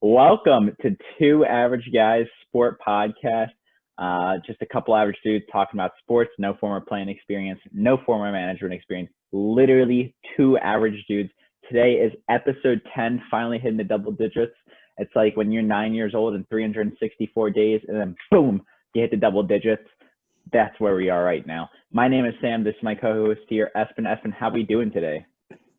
Welcome to Two Average Guys Sport Podcast. Just a couple average dudes talking about sports, no former playing experience, no former management experience, literally two average dudes. Today is episode 10, finally hitting the double digits. It's like when you're 9 years old and 364 days, and then boom, you hit the double digits. That's where we are right now. My name is Sam. This is my co-host here, Espen. Espen, how are we doing today?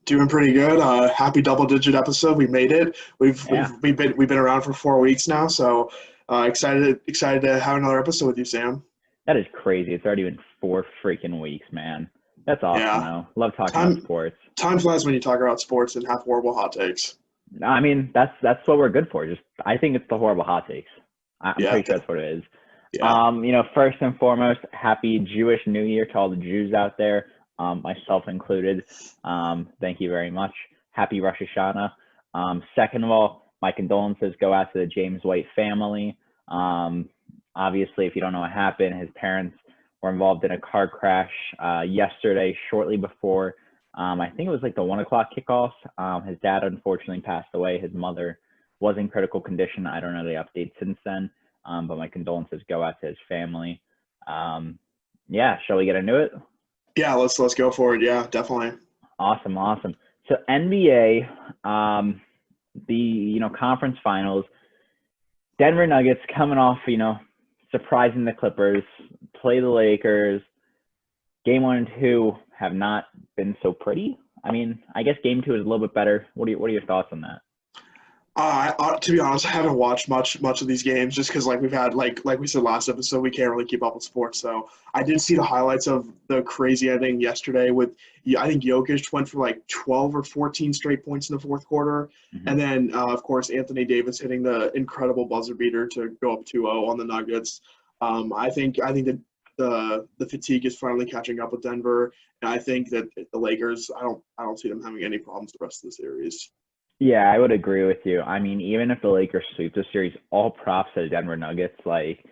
Doing pretty good. Happy double-digit episode. We made it. Yeah. We've been around for 4 weeks now, so excited to have another episode with you, Sam. That is crazy. It's already been 4 freaking weeks, man. That's awesome, Yeah, though. Love talking about sports. time flies when you talk about sports and have horrible hot takes. I mean, that's what we're good for. I think it's the horrible hot takes. I'm Yeah, pretty sure that's what it is. yeah. First and foremost, happy Jewish New Year to all the Jews out there, myself included. Thank you very much. Happy Rosh Hashanah. Second of all, my condolences go out to the James White family. Obviously, if you don't know what happened, his parents were involved in a car crash yesterday, shortly before, I think it was like the 1 o'clock kickoff. His dad unfortunately passed away. His mother was in critical condition. I don't know the updates since then, but my condolences go out to his family. Shall we get into it? Yeah, let's go for it. Yeah, definitely. Awesome. So NBA, the conference finals, Denver Nuggets coming off, surprising the Clippers, play the Lakers. Game 1 and 2 have not been so pretty. I mean, I guess Game 2 is a little bit better. What are your thoughts on that? To be honest, I haven't watched much of these games just because, we've had like we said last episode, we can't really keep up with sports. So I did see the highlights of the crazy ending yesterday with, I think Jokic went for like 12 or 14 straight points in the fourth quarter, and then of course Anthony Davis hitting the incredible buzzer beater to go up 2-0 on the Nuggets. I think that the fatigue is finally catching up with Denver, and I think that the Lakers, I don't see them having any problems the rest of the series. Yeah, I would agree with you. I mean, even if the Lakers sweep the series, all props to the Denver Nuggets. Like,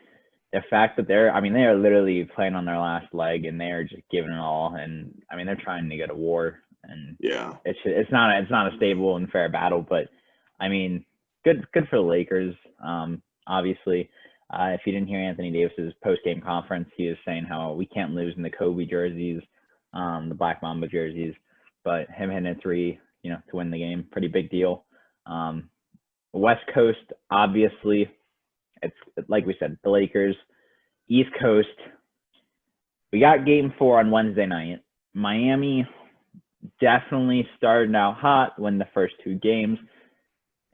the fact that they are literally playing on their last leg and they're just giving it all. And I mean, they're trying to go to war, and Yeah, it's not a stable and fair battle. But I mean, good for the Lakers. Obviously, if you didn't hear Anthony Davis's post game conference, he was saying how we can't lose in the Kobe jerseys, the Black Mamba jerseys, but him hitting a three, to win the game, pretty big deal. West Coast, obviously, it's like we said, the Lakers. East Coast, we got Game 4 on Wednesday night. Miami definitely started out hot, win the first 2 games.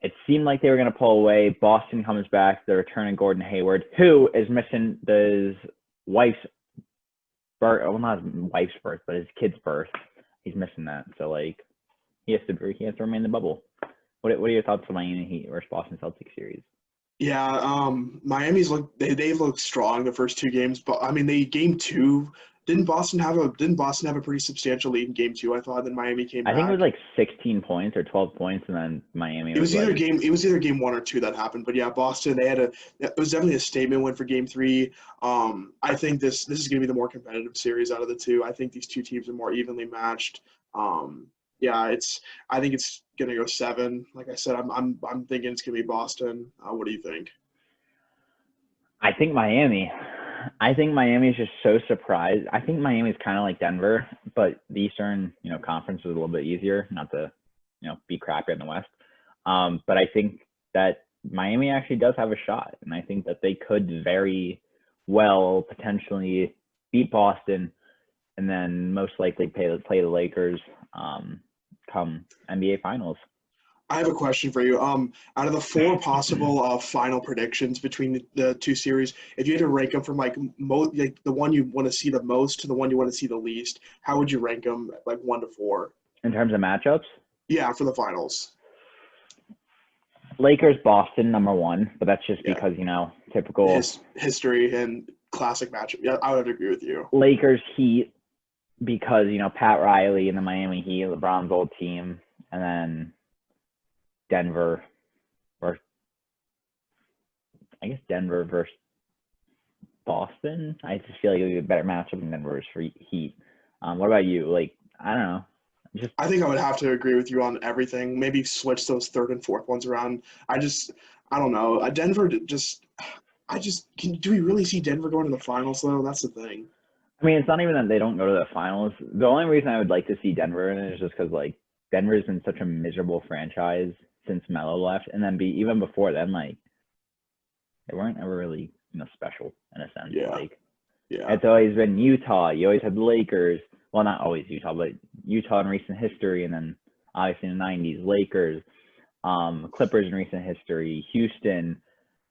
It seemed like they were going to pull away. Boston comes back. They're returning Gordon Hayward, who is missing his wife's birth. Well, not his wife's birth, but his kid's birth. He's missing that. So, he has to remain in the bubble. What are your thoughts on Miami Heat versus Boston Celtics series? yeah. Miami's they've looked strong the first 2 games, but I mean Game 2, didn't Boston have a pretty substantial lead in Game 2? I thought. Then Miami came back. I think it was like 16 points or 12 points, and then Miami. It was either Game 1 or 2 that happened. But yeah, Boston, it was definitely a statement win for Game 3. I think this is going to be the more competitive series out of the 2. I think these 2 teams are more evenly matched. I think it's gonna go 7. Like I said, I'm thinking it's gonna be Boston. What do you think? I think Miami. Is just so surprised. I think Miami's kind of like Denver, but the Eastern, conference is a little bit easier. Not to, be crappy in the West. But I think that Miami actually does have a shot, and I think that they could very well potentially beat Boston, and then most likely play the Lakers. Come NBA Finals. I have a question for you. Out of the 4 possible final predictions between the 2 series, if you had to rank them from the one you want to see the most to the one you want to see the least, how would you rank them 1 to 4? In terms of matchups? Yeah, for the finals. Lakers Boston number 1, but that's just because typical history and classic matchup. Yeah, I would agree with you. Lakers Heat because Pat Riley and the Miami Heat, LeBron's old team, and then Denver versus Boston. I just feel like it would be a better matchup than Denver versus Heat. What about you? I don't know. Just I think I would have to agree with you on everything. Maybe switch those third and fourth ones around. I don't know. Denver do we really see Denver going to the finals though? That's the thing. I mean, it's not even that they don't go to the finals. The only reason I would like to see Denver in it is just because like Denver's been such a miserable franchise since Melo left, and then even before then, like they weren't ever really special in a sense. Yeah. Like Yeah. it's always been Utah. You always had the Lakers. Well, not always Utah, but Utah in recent history, and then obviously in the '90s, Lakers, Clippers in recent history, Houston.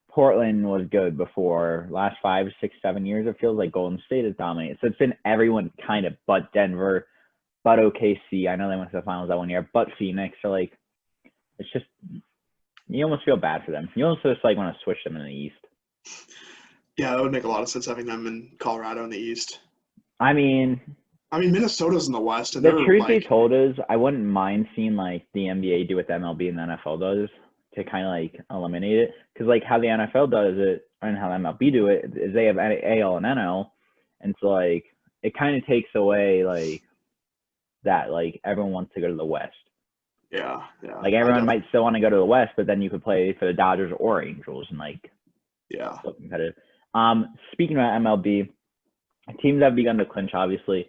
Portland was good before. Last 5, 6, 7 years, it feels like Golden State has dominated. So it's been everyone kind of but Denver, but OKC. I know they went to the finals that 1 year, but Phoenix. So like, it's just you almost feel bad for them. You almost just like want to switch them in the East. Yeah, that would make a lot of sense having them in Colorado in the East. I mean, Minnesota's in the West, and the they're truth like, be told is, I wouldn't mind seeing like the NBA do what the MLB and the NFL does to kind of like eliminate it, because like how the NFL does it and how the MLB do it is they have AL and NL, and so like it kind of takes away like that like everyone wants to go to the West. yeah. Like everyone might still want to go to the West, but then you could play for the Dodgers or Angels and like still competitive. Speaking about MLB, teams have begun to clinch. Obviously,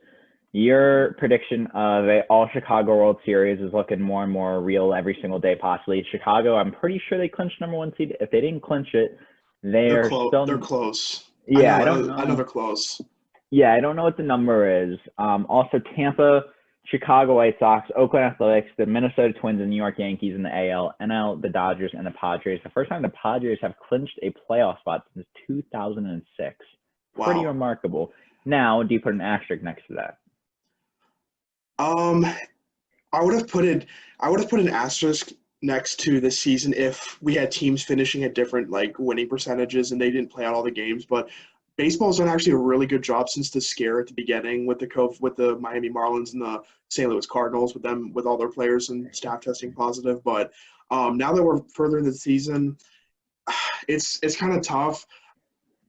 your prediction of a all Chicago World Series is looking more and more real every single day. Possibly Chicago. I'm pretty sure they clinched #1 seed. If they didn't clinch it, they're still. They're close. Yeah, I don't know. I know they're close. Yeah, I don't know what the number is. Also, Tampa, Chicago White Sox, Oakland Athletics, the Minnesota Twins, and New York Yankees in the AL, NL, the Dodgers, and the Padres. The first time the Padres have clinched a playoff spot since 2006. Wow. Pretty remarkable. Now, do you put an asterisk next to that? I would have put an asterisk next to this season if we had teams finishing at different like winning percentages and they didn't play out all the games. But baseball's done actually a really good job since the scare at the beginning with the Miami Marlins and the St. Louis Cardinals with all their players and staff testing positive. But now that we're further in the season, it's kind of tough.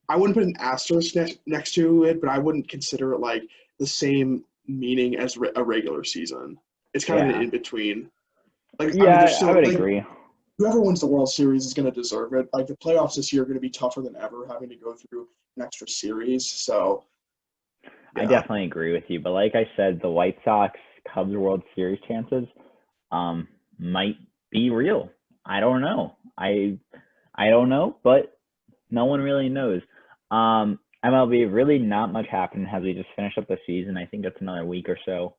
I wouldn't put an asterisk next to it, but I wouldn't consider it like the same meaning as a regular season. It's kind of an in between. Like, I would agree. Whoever wins the World Series is going to deserve it. Like the playoffs this year are going to be tougher than ever, having to go through an extra series. So, I definitely agree with you. But like I said, the White Sox Cubs World Series chances might be real. I don't know. I don't know, but no one really knows. MLB, really not much happened as we just finished up the season. I think it's another week or so.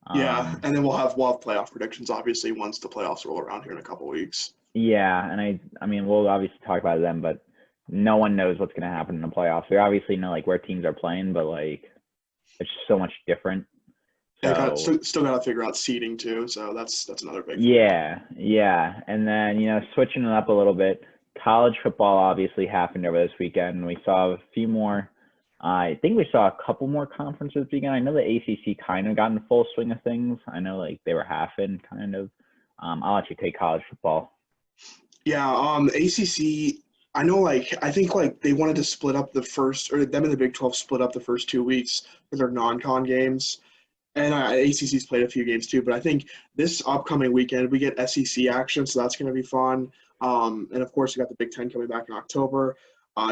And then we'll have playoff predictions obviously once the playoffs roll around here in a couple weeks. Yeah, and I mean we'll obviously talk about them, but no one knows what's going to happen in the playoffs. We obviously know like where teams are playing, but like it's so much different. So, still got to figure out seeding too. So that's another big thing. Yeah, and then switching it up a little bit. College football obviously happened over this weekend. We saw a few more. I think we saw a couple more conferences begin. I know the ACC kind of got in full swing of things. I know like they were half in kind of. I'll let you take college football. Yeah, ACC. I know, I think they wanted to split up the first, or them and the Big 12 split up the first 2 weeks for their non-con games. And ACC's played a few games too, but I think this upcoming weekend we get SEC action, so that's going to be fun. And of course, we got the Big Ten coming back in October.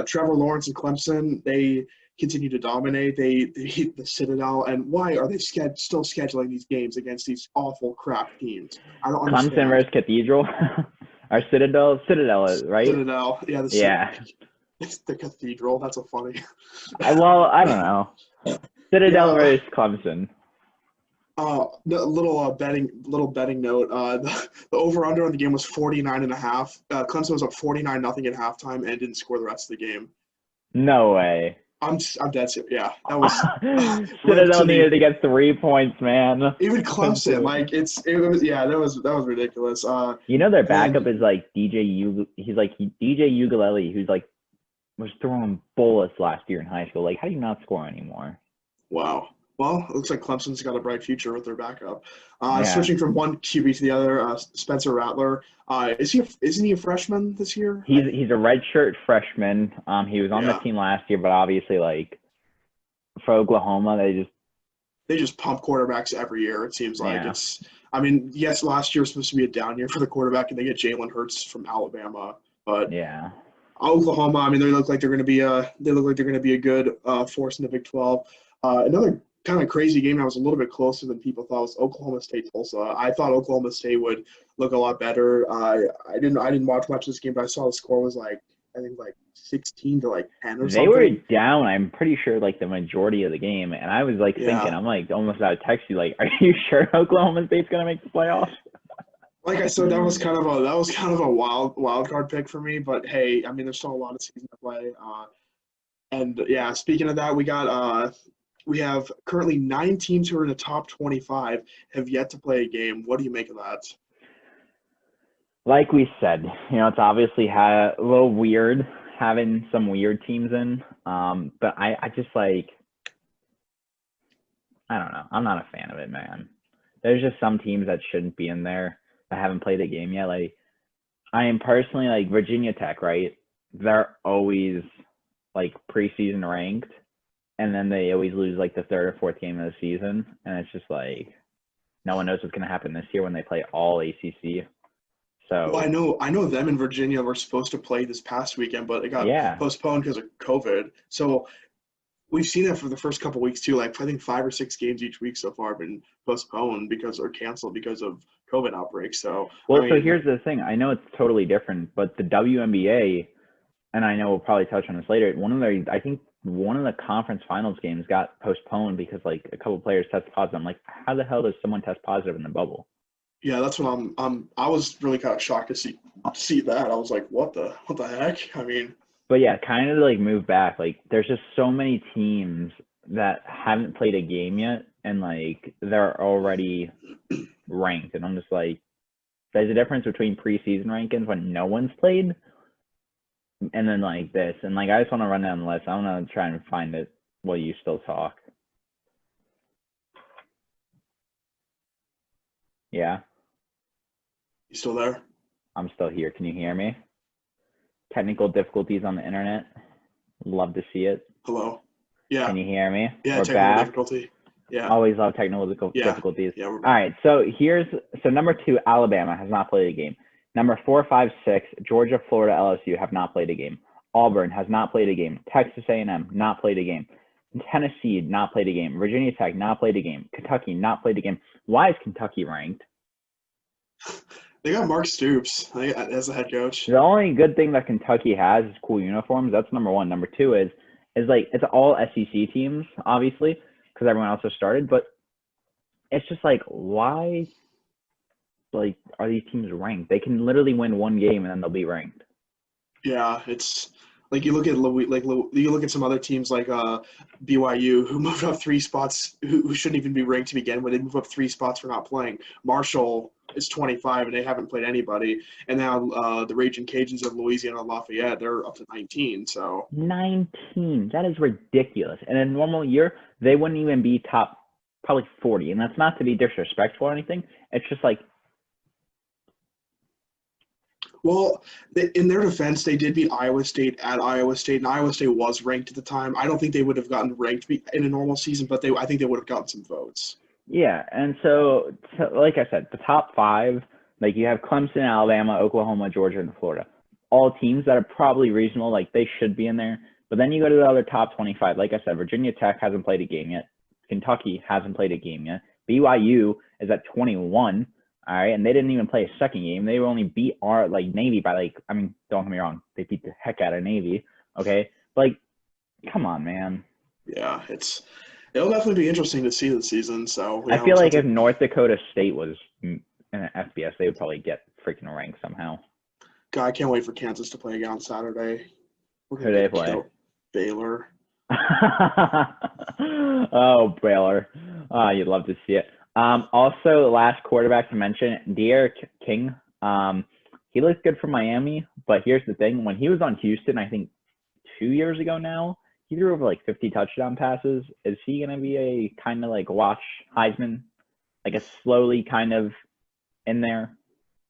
Trevor Lawrence and Clemson, they continue to dominate. They beat the Citadel, and why are they still scheduling these games against these awful crap teams? I don't understand. Clemson versus Cathedral, or Citadel, right? Citadel, yeah. Yeah. It's the Cathedral. That's a funny. Well, I don't know. Citadel versus Clemson. The little betting note. The over/under on the game was 49.5. Clemson was up 49-0 at halftime and didn't score the rest of the game. No way. I'm dead serious. Yeah, that was. Citadel needed to get 3 points, man. Even Clemson, that was ridiculous. Their backup is like DJ Ugalele, who's like was throwing bullets last year in high school. Like, how do you not score anymore? Wow. Well, it looks like Clemson's got a bright future with their backup. Switching from one QB to the other, Spencer Rattler. Isn't he a freshman this year? He's a redshirt freshman. He was on the team last year, but obviously, like for Oklahoma, they just they just pump quarterbacks every year. It seems like Yeah. it's. I mean, yes, last year was supposed to be a down year for the quarterback, and they get Jalen Hurts from Alabama, but Yeah. Oklahoma. I mean, they look like they're going to be a good force in the Big 12. Another kind of crazy game that was a little bit closer than people thought was Oklahoma State Tulsa. I thought Oklahoma State would look a lot better. I didn't watch much of this game, but I saw the score was like I think like 16 to like 10 or They were something. down, I'm pretty sure, like the majority of the game. And I was like thinking, Yeah. I'm like almost about to text you, like, are you sure Oklahoma State's gonna make the playoffs? Like I said, that was kind of a wild card pick for me. But hey, I mean, there's still a lot of season to play. And yeah, speaking of that, we have currently 9 teams who are in the top 25 have yet to play a game. What do you make of that? Like we said, it's obviously a little weird having some weird teams in. But I just like, I don't know. I'm not a fan of it, man. There's just some teams that shouldn't be in there that haven't played a game yet. Like, I am personally like Virginia Tech, right? They're always like preseason ranked, and then they always lose like the third or fourth game of the season, and it's just like no one knows what's gonna happen this year when they play all ACC. Well, I So know I know them in Virginia were supposed to play this past weekend, but it got yeah, postponed because of COVID. So we've seen that for the first couple weeks too. Like I think 5 or 6 games each week so far have been postponed because or canceled because of COVID outbreaks. So I well, so mean, here's the thing. I know it's totally different, but the WNBA, and I know we'll probably touch on this later. I think one of the conference finals games got postponed because like a couple players tested positive. I'm like, how the hell does someone test positive in the bubble? yeah, that's what I was really kind of shocked to see that. I was like, what the heck? I mean, But yeah, kind of like move back. Like, there's just so many teams that haven't played a game yet, and like they're already ranked, and I'm just like, there's a difference between preseason rankings when no one's played, and then like this, and like I just want to run down the list. I want to try and find it while you still talk. Yeah, you still there? I'm still here. Can you hear me? Technical difficulties on the internet. Love to see it. Hello? Yeah. Can you hear me? Yeah, We're technical back. difficulty. Yeah. Always love technical Yeah. difficulties. Yeah. All right, so number 2, Alabama has not played a game. Number 4, 5, 6, Georgia, Florida, LSU have not played a game. Auburn has not played a game. Texas A&M not played a game. Tennessee not played a game. Virginia Tech not played a game. Kentucky not played a game. Why is Kentucky ranked? They got Mark Stoops as the head coach. The only good thing that Kentucky has is cool uniforms. That's number 1. Number 2 is like it's all SEC teams, obviously, because everyone else has started. But it's just like, why like are these teams ranked? They can literally win one game and then they'll be ranked. Yeah, it's like you look at you look at some other teams like BYU who moved up 3 spots who shouldn't even be ranked to begin with. They move up 3 spots for not playing. Marshall is 25 and they haven't played anybody. And now the Raging Cajuns of Louisiana Lafayette, they're up to 19. So 19. That is ridiculous. And in a normal year, they wouldn't even be top probably 40. And that's not to be disrespectful or anything. It's just like, well, in their defense, they did beat Iowa State at Iowa State, and Iowa State was ranked at the time. I don't think they would have gotten ranked in a normal season, but I think they would have gotten some votes. yeah. And so like I said, the top 5, like you have Clemson, Alabama, Oklahoma, Georgia, and Florida. All teams that are probably reasonable, like they should be in there. But then you go to the other top 25. Like I said, Virginia Tech hasn't played a game yet. Kentucky hasn't played a game yet. BYU is at 21. All right, and they didn't even play a second game. They only beat our like Navy by like, I mean, don't get me wrong, they beat the heck out of Navy. Okay, but, like, come on, man. Yeah, it'll definitely be interesting to see this season. So I feel like if North Dakota State was in an FBS, they would probably get freaking ranked somehow. God, I can't wait for Kansas to play again on Saturday. Who do they play? Baylor. Oh, Baylor. You'd love to see it. Also, last quarterback to mention, De'Aaron King. He looked good for Miami, but here's the thing. When he was on Houston, I think 2 years ago now, he threw over like 50 touchdown passes. Is he going to be a kind of like watch Heisman, like a slowly kind of in there?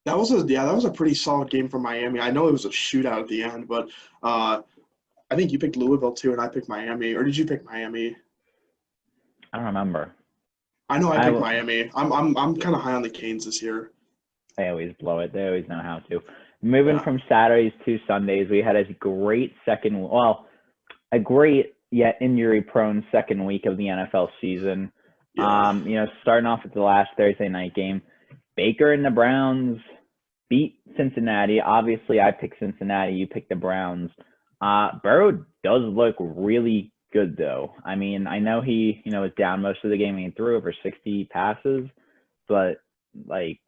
That was a pretty solid game for Miami. I know it was a shootout at the end, but I think you picked Louisville too, and I picked Miami. Or did you pick Miami? I don't remember. I know I I picked will. Miami. I'm kind of high on the Canes this year. They always blow it. They always know how to. Moving Yeah. from Saturdays to Sundays, we had a great yet injury-prone second week of the NFL season. Yeah. Starting off with the last Thursday night game, Baker and the Browns beat Cincinnati. Obviously, I picked Cincinnati. You picked the Browns. Burrow does look really good, though. I mean, I know he, was down most of the game and he threw over 60 passes, but like,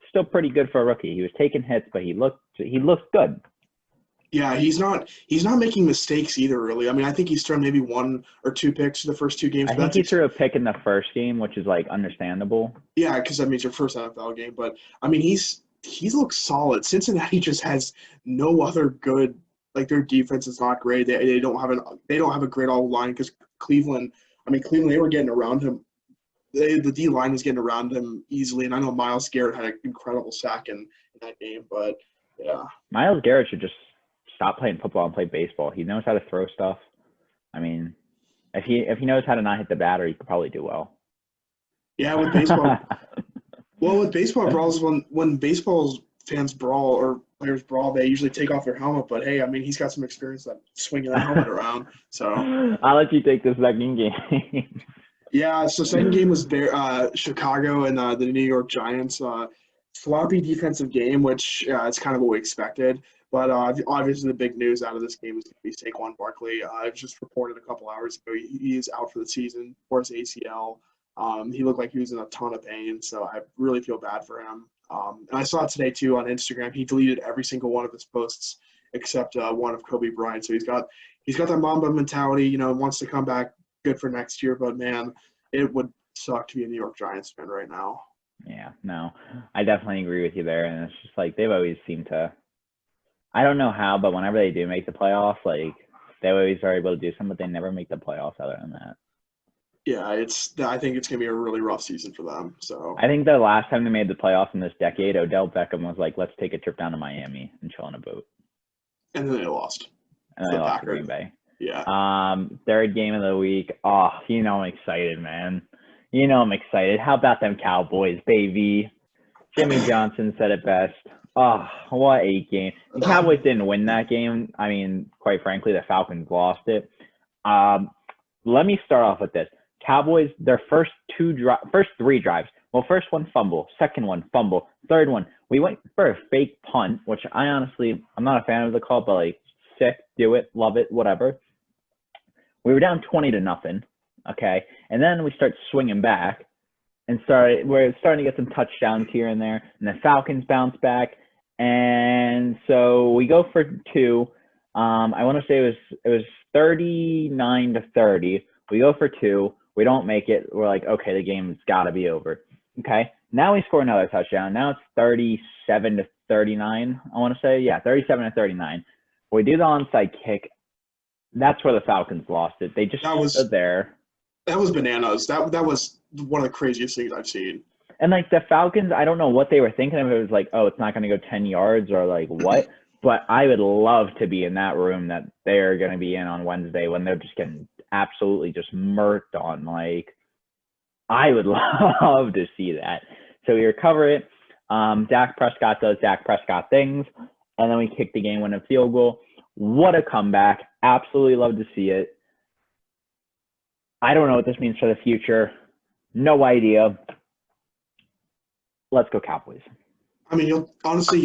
still pretty good for a rookie. He was taking hits, but he looked good. Yeah, he's not making mistakes either, really. I mean, I think he's thrown maybe one or two picks the first two games, I but think he threw a pick in the first game, which is like understandable. yeah, because that means your first NFL game. But I mean, he's looked solid. Cincinnati just has no other good. Like their defense is not great. They don't have a great all line because Cleveland. I mean, Cleveland they were getting around him. The D line was getting around him easily, and I know Myles Garrett had an incredible sack in that game. But yeah, Myles Garrett should just stop playing football and play baseball. He knows how to throw stuff. I mean, if he knows how to not hit the batter, he could probably do well. yeah, with baseball. Well, with baseball brawls, when baseball fans brawl or players brawl, they usually take off their helmet. But hey, I mean, he's got some experience at swinging that helmet around. So I'll let you take the second game. yeah, so second game was Chicago and the New York Giants. Sloppy defensive game, which is kind of what we expected. But obviously, the big news out of this game is going to be Saquon Barkley. It was just reported a couple hours ago he is out for the season for his ACL. He looked like he was in a ton of pain, so I really feel bad for him. And I saw it today too on Instagram. He deleted every single one of his posts except one of Kobe Bryant. So he's got that Mamba mentality. Wants to come back good for next year. But man, it would suck to be a New York Giants fan right now. Yeah, no, I definitely agree with you there. And it's just like they've always seemed to. I don't know how, but whenever they do make the playoffs, like they always are able to do something, but they never make the playoffs other than that. Yeah, I think it's gonna be a really rough season for them. So I think the last time they made the playoffs in this decade, Odell Beckham was like, let's take a trip down to Miami and chill on a boat. and then they lost And they the lost to Packers. Green Bay. Yeah. Third game of the week. Oh, I'm excited, man. I'm excited. How about them Cowboys, baby? Jimmy Johnson said it best. Oh, what a game. The Cowboys didn't win that game. I mean, quite frankly, the Falcons lost it. Let me start off with this. Cowboys, their first three drives. Well, first one, fumble. Second one, fumble. Third one, we went for a fake punt, which I'm not a fan of the call, but like, sick, do it, love it, whatever. We were down 20-0, okay? And then we start swinging back and we're starting to get some touchdowns here and there. And the Falcons bounce back. And so we go for two. I want to say it was 39-30. We go for two. We don't make it. We're like, okay, the game's got to be over. Okay. Now we score another touchdown. Now it's 37-39. I want to say, yeah, 37-39. We do the onside kick. That's where the Falcons lost it. They just stood there. That was bananas. That was one of the craziest things I've seen. And like the Falcons, I don't know what they were thinking of. It was like, oh, it's not going to go 10 yards or like what. But I would love to be in that room that they're going to be in on Wednesday when they're just getting absolutely just murked on. Like, I would love to see that. So we recover it. Dak Prescott does Dak Prescott things. And then we kick the game-winning field goal. What a comeback. Absolutely love to see it. I don't know what this means for the future. No idea. Let's go Cowboys. I mean, you'll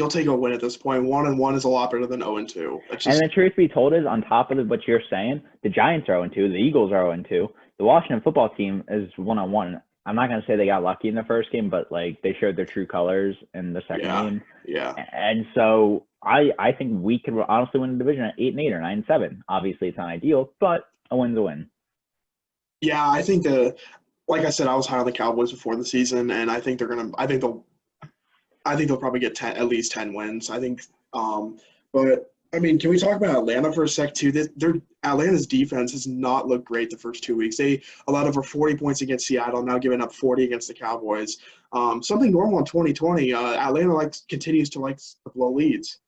take a win at this point. 1-1 is a lot better than 0-2. And the truth be told is, on top of what you're saying, the Giants are 0-2, the Eagles are 0-2, the Washington football team is 1-1. I'm not going to say they got lucky in the first game, but like they showed their true colors in the second game. Yeah. And so I think we could honestly win the division at 8-8 or 9-7. Obviously, it's not ideal, but a win's a win. Yeah, I think like I said, I was high on the Cowboys before the season, and I think they'll probably get at least 10 wins. I think, but I mean, can we talk about Atlanta for a sec too? Atlanta's defense has not looked great the first 2 weeks. They allowed over 40 points against Seattle, now giving up 40 against the Cowboys. Something normal in 2020. Atlanta continues to blow leads.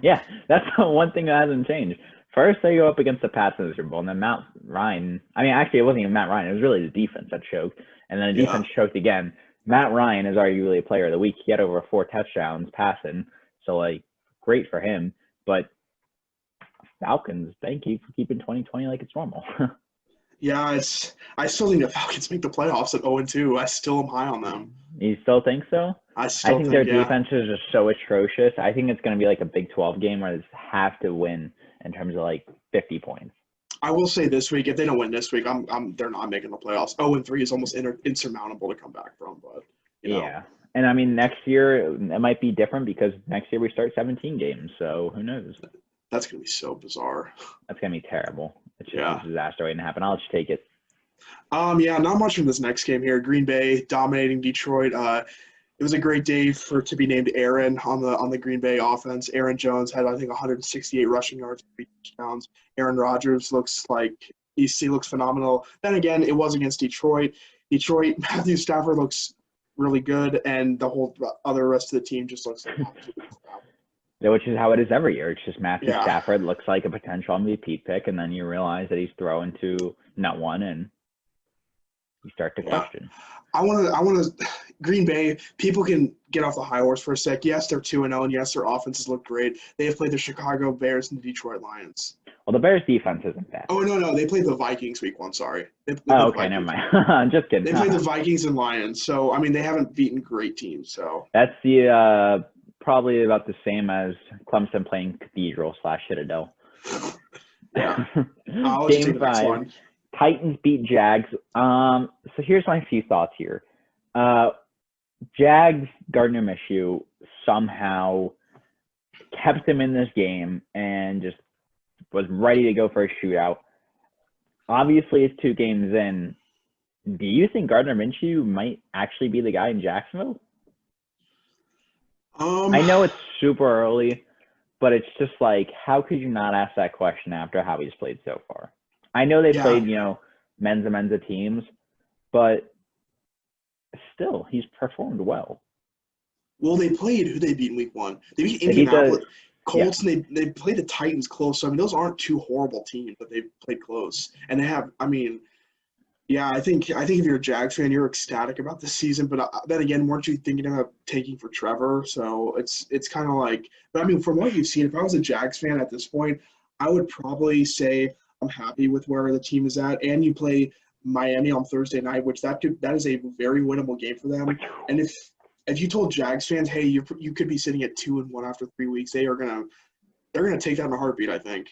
Yeah, that's one thing that hasn't changed. first they go up against the Pats in the Super Bowl, and then Matt Ryan. I mean, actually, it wasn't even Matt Ryan. It was really the defense that choked, and then the Yeah. defense choked again. Matt Ryan is arguably a player of the week. He had over 4 touchdowns passing, so like great for him. But Falcons, thank you for keeping 2020 like it's normal. Yeah, I still think the Falcons make the playoffs at 0-2. I still am high on them. You still think so? I I still think think, their yeah. defense is just so atrocious. I think it's going to be like a Big 12 game where they have to win in terms of like 50 points. I will say this week, if they don't win this week, they're not making the playoffs. 0-3 is almost insurmountable to come back from, but Yeah. And I mean, next year it might be different because next year we start 17 games. So who knows? That's going to be so bizarre. That's going to be terrible. It's just Yeah. a disaster waiting to happen. I'll just take it. Yeah, not much from this next game here. Green Bay dominating Detroit. It was a great day to be named Aaron on the Green Bay offense. Aaron Jones had, I think, 168 rushing yards, 3 touchdowns. Aaron Rodgers looks phenomenal. Then again, it was against Detroit. Matthew Stafford looks really good, and the whole other rest of the team just looks like Yeah, which is how it is every year. It's just Matthew Yeah. Stafford looks like a potential MVP pick, and then you realize that he's throwing to not one, and you start to question. I want to Green Bay. People can get off the high horse for a sec. Yes, they're 2-0, and yes, their offenses look great. They have played the Chicago Bears and the Detroit Lions. Well, the Bears' defense isn't bad. Oh no, they played the Vikings week 1. Sorry. Okay, never mind. Just kidding. They played the Vikings and Lions, so I mean they haven't beaten great teams. So that's the probably about the same as Clemson playing Cathedral/Citadel. Yeah. I'll just Game take the next 5. one. Titans beat Jags. So here's my few thoughts here. Jags Gardner Minshew somehow kept him in this game and just was ready to go for a shootout. Obviously, it's 2 games in. Do you think Gardner Minshew might actually be the guy in Jacksonville? I know it's super early, but it's just like, how could you not ask that question after how he's played so far? I know they played, men's and teams, but still, he's performed well. Well, they played who they beat in week 1. They beat Indianapolis Colts, and they played the Titans close. So I mean, those aren't 2 horrible teams, but they played close, and they have. I mean, yeah, I think if you're a Jags fan, you're ecstatic about this season. But then again, weren't you thinking about taking for Trevor? So it's kind of like. But I mean, from what you've seen, if I was a Jags fan at this point, I would probably say I'm happy with where the team is at. And you play Miami on Thursday night, which that is a very winnable game for them. And if you told Jags fans, hey, you could be sitting at 2-1 after 3 weeks, they're gonna take that in a heartbeat, I think.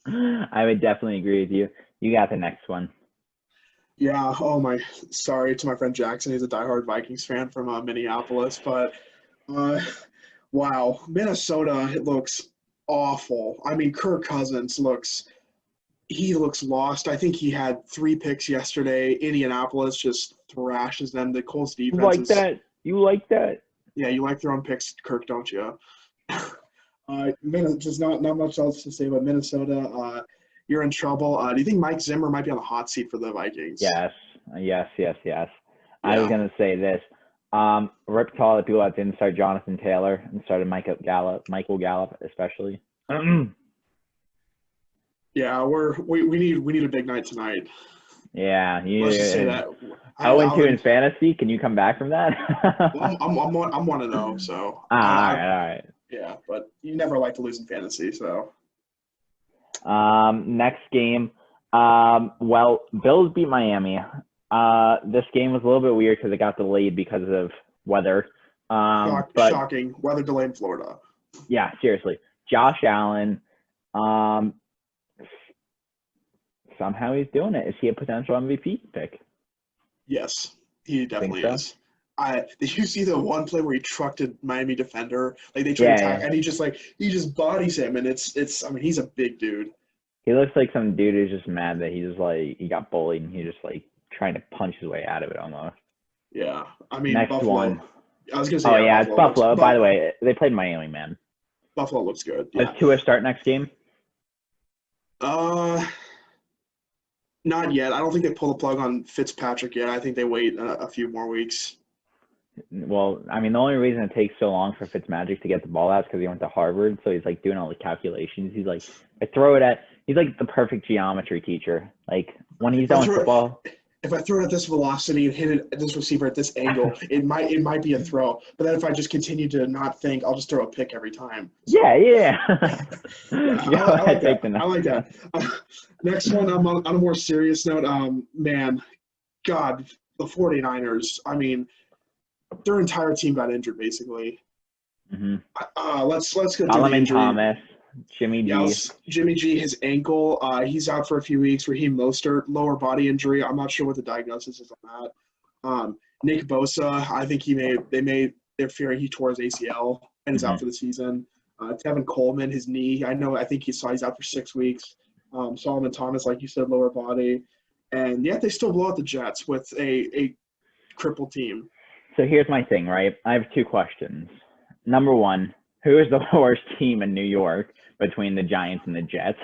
I would definitely agree with you. You got the next one. Yeah. Oh my. Sorry to my friend Jackson. He's a diehard Vikings fan from Minneapolis, but wow, Minnesota, it looks awful. I mean, Kirk Cousins looks lost. I think he had 3 picks yesterday. Indianapolis just thrashes them. The Colts defense You like that? Yeah, you like throwing picks, Kirk, don't you? Just not much else to say about Minnesota. You're in trouble. Do you think Mike Zimmer might be on the hot seat for the Vikings? Yes. Yeah. I was going to say this. Rip to all the people that didn't start Jonathan Taylor and started Michael Gallup especially. Yeah, we need a big night tonight. Yeah, Let's just say that. 0-2 in fantasy. Can you come back from that? Well, I'm 1-0, so. All right. Yeah, but you never like to lose in fantasy, so. Next game. Well, Bills beat Miami. This game was a little bit weird because it got delayed because of weather. But shocking. Weather delay in Florida. Yeah, seriously. Josh Allen, somehow he's doing it. Is he a potential MVP pick? Yes, he definitely is. Did you see the one play where he trucked a Miami defender? Like they tried to attack, and he just bodies him, and it's. I mean, he's a big dude. He looks like some dude who's just mad that he got bullied, and he's just like trying to punch his way out of it almost. Yeah, I mean, next Buffalo. one. I was gonna say. Oh yeah, it's Buffalo. By the way, they played Miami, man. Buffalo looks good. Yeah. Does Tua start next game? Not yet. I don't think they pull the plug on Fitzpatrick yet. I think they wait a few more weeks. Well, I mean, the only reason it takes so long for Fitzmagic to get the ball out is because he went to Harvard, so he's like doing all the calculations. He's like, I throw it at. He's like the perfect geometry teacher. Like when he's If I done with throw it, football. if I throw it at this velocity and hit it at this receiver at this angle, it might be a throw. But then if I just continue to not think, I'll just throw a pick every time. So, Yeah. yeah, Go I like ahead, that. take the I next. like that. Next one, on a more serious note, man, God, the 49ers, I mean, their entire team got injured basically. Mm-hmm. Let's go through the Solomon injury. Thomas, Jimmy Yeah, G. Jimmy G, his ankle, he's out for a few weeks. Raheem Mostert, lower body injury. I'm not sure what the diagnosis is on that. Nick Bosa, I think they're fearing he tore his ACL and is out for the season. Tevin Coleman, his knee, I think he's out for 6 weeks. Solomon Thomas, like you said, lower body. And yet they still blow out the Jets with a crippled team. So here's my thing, right? I have 2 questions. Number one, who is the worst team in New York between the Giants and the Jets?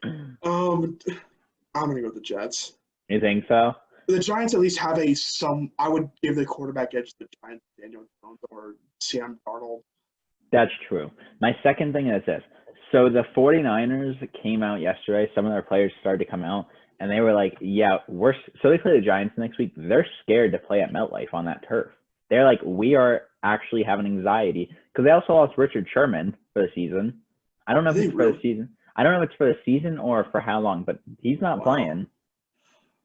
I'm going to go with the Jets. You think so? The Giants at least have I would give the quarterback edge to the Giants, Daniel Jones or Sam Darnold. That's true. My second thing is this. So the 49ers came out yesterday. Some of their players started to come out, and they were like, yeah, so they play the Giants next week. They're scared to play at MetLife on that turf. They're like, we are actually having anxiety because they also lost Richard Sherman for the season. I don't know if it's for the season. I don't know if it's for the season or for how long, but he's not playing.